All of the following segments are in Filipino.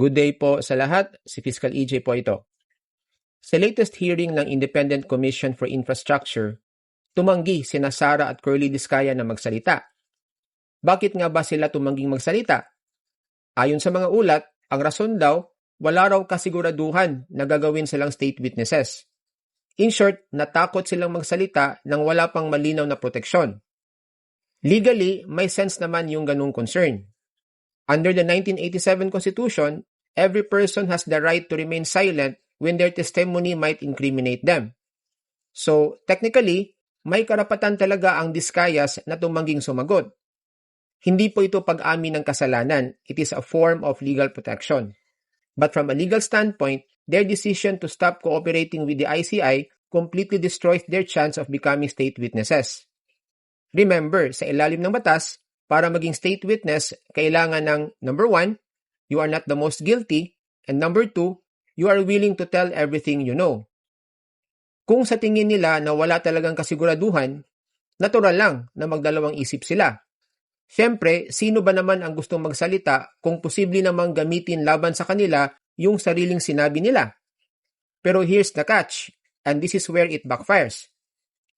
Good day po sa lahat, si Fiscal EJ po ito. Sa latest hearing ng Independent Commission for Infrastructure, tumanggi sina Sara at Curly Diskaya na magsalita. Bakit nga ba sila tumangging magsalita? Ayon sa mga ulat, ang rason daw, wala raw kasiguraduhan na gagawin silang state witnesses. In short, natakot silang magsalita nang wala pang malinaw na proteksyon. Legally, may sense naman yung ganung concern. Under the 1987 Constitution, every person has the right to remain silent when their testimony might incriminate them. So, technically, may karapatan talaga ang Diskayas na tumangging sumagot. Hindi po ito pag-amin ng kasalanan. It is a form of legal protection. But from a legal standpoint, their decision to stop cooperating with the ICI completely destroys their chance of becoming state witnesses. Remember, sa ilalim ng batas, para maging state witness, kailangan ng number 1, you are not the most guilty, and number 2, you are willing to tell everything you know. Kung sa tingin nila na wala talagang kasiguraduhan, natural lang na magdalawang isip sila. Siyempre, sino ba naman ang gustong magsalita kung posible namang gamitin laban sa kanila yung sariling sinabi nila? Pero here's the catch, and this is where it backfires.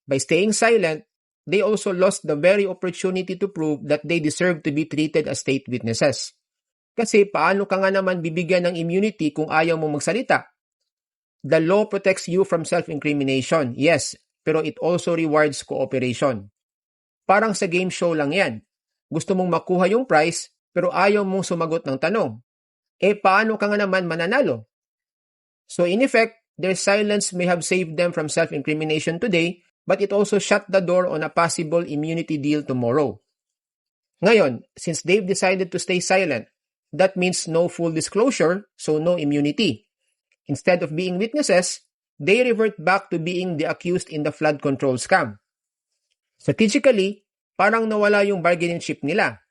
By staying silent, they also lost the very opportunity to prove that they deserve to be treated as state witnesses. Kasi paano ka nga naman bibigyan ng immunity kung ayaw mo magsalita? The law protects you from self-incrimination, yes, pero it also rewards cooperation. Parang sa game show lang yan. Gusto mong makuha yung prize, pero ayaw mong sumagot ng tanong. Paano ka nga naman mananalo? So in effect, their silence may have saved them from self-incrimination today, but it also shut the door on a possible immunity deal tomorrow. Ngayon, since they've decided to stay silent, that means no full disclosure, so no immunity. Instead of being witnesses, they revert back to being the accused in the flood control scam. Strategically, parang nawala yung bargaining chip nila.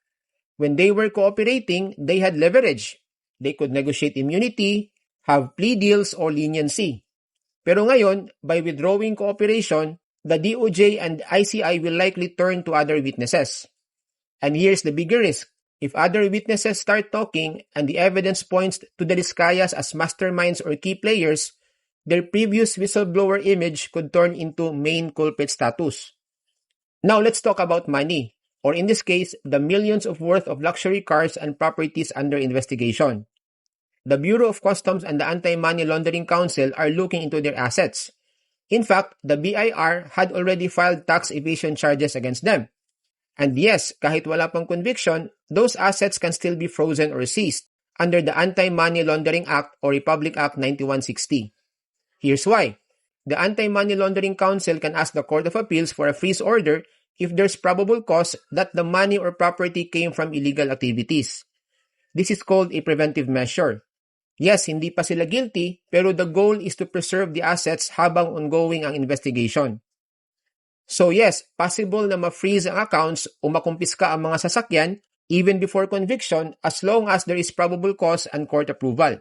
When they were cooperating, they had leverage. They could negotiate immunity, have plea deals, or leniency. Pero ngayon, by withdrawing cooperation, the DOJ and ICI will likely turn to other witnesses. And here's the bigger risk. If other witnesses start talking and the evidence points to the Diskayas as masterminds or key players, their previous whistleblower image could turn into main culprit status. Now let's talk about money, or in this case, the millions of worth of luxury cars and properties under investigation. The Bureau of Customs and the Anti-Money Laundering Council are looking into their assets. In fact, the BIR had already filed tax evasion charges against them. And yes, kahit wala pang conviction, those assets can still be frozen or seized under the Anti-Money Laundering Act or Republic Act 9160. Here's why. The Anti-Money Laundering Council can ask the Court of Appeals for a freeze order if there's probable cause that the money or property came from illegal activities. This is called a preventive measure. Yes, hindi pa sila guilty, pero the goal is to preserve the assets habang ongoing ang investigation. So yes, possible na ma-freeze ang accounts o makumpiska ang mga sasakyan even before conviction as long as there is probable cause and court approval.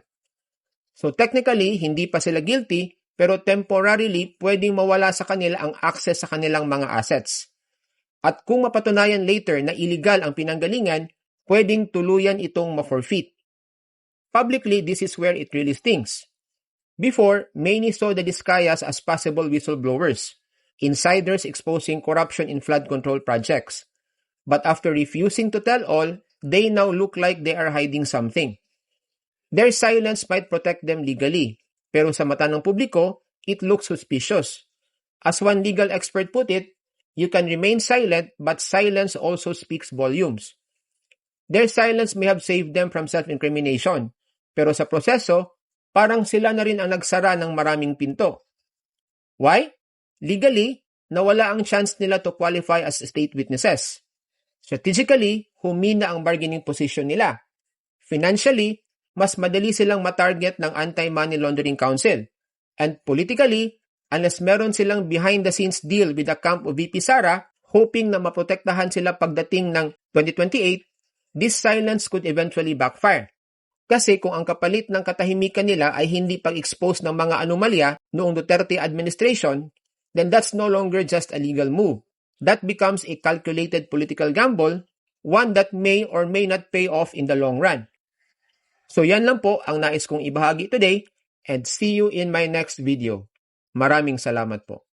So technically, hindi pa sila guilty, pero temporarily pwedeng mawala sa kanila ang access sa kanilang mga assets. At kung mapatunayan later na illegal ang pinanggalingan, pwedeng tuluyan itong ma-forfeit. Publicly, this is where it really stings. Before, many saw the Diskayas as possible whistleblowers, insiders exposing corruption in flood control projects. But after refusing to tell all, they now look like they are hiding something. Their silence might protect them legally, pero sa mata ng publiko, it looks suspicious. As one legal expert put it, you can remain silent, but silence also speaks volumes. Their silence may have saved them from self-incrimination, pero sa proseso, parang sila na rin ang nagsara ng maraming pinto. Why? Legally, nawala ang chance nila to qualify as state witnesses. Strategically, humina ang bargaining position nila. Financially, mas madali silang matarget ng Anti-Money Laundering Council. And politically, unless meron silang behind-the-scenes deal with the camp of VP Sara, hoping na maprotektahan sila pagdating ng 2028, this silence could eventually backfire. Kasi kung ang kapalit ng katahimikan nila ay hindi pag-expose ng mga anomalya noong Duterte administration, then that's no longer just a legal move. That becomes a calculated political gamble, one that may or may not pay off in the long run. So yan lang po ang nais kong ibahagi today and see you in my next video. Maraming salamat po.